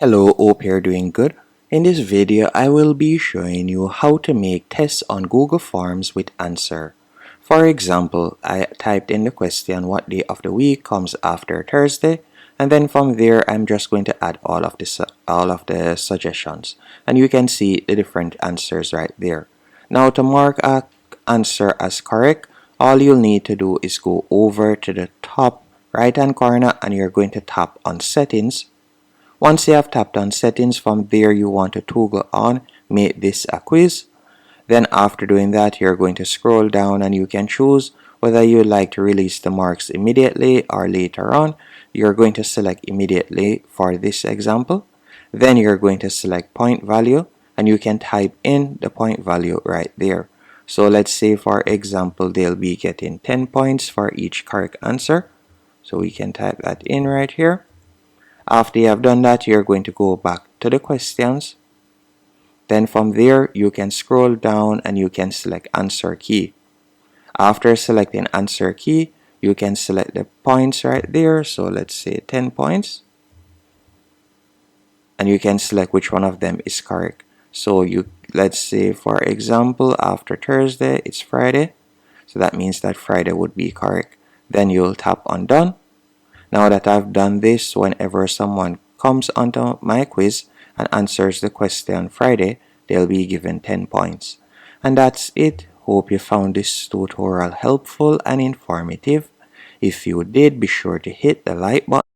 Hello, hope you're doing good. In this video, I will be showing you how to make tests on Google Forms with Answer. For example, I typed in the question what day of the week comes after Thursday, and then from there I'm just going to add all of the suggestions, and you can see the different answers right there. Now to mark a answer as correct, all you'll need to do is go over to the top right hand corner and you're going to tap on settings. Once you have tapped on settings, from there you want to toggle on make this a quiz. Then after doing that, you're going to scroll down and you can choose whether you'd like to release the marks immediately or later on. You're going to select immediately for this example. Then you're going to select point value and you can type in the point value right there. So let's say for example they'll be getting 10 points for each correct answer. So we can type that in right here. After you have done that, you're going to go back to the questions. Then from there, you can scroll down and you can select answer key. After selecting answer key, you can select the points right there. So let's say 10 points. And you can select which one of them is correct. So let's say for example, after Thursday, it's Friday. So that means that Friday would be correct. Then you'll tap on done. Now that I've done this, whenever someone comes onto my quiz and answers the question Friday, they'll be given 10 points. And that's it. Hope you found this tutorial helpful and informative. If you did, be sure to hit the like button.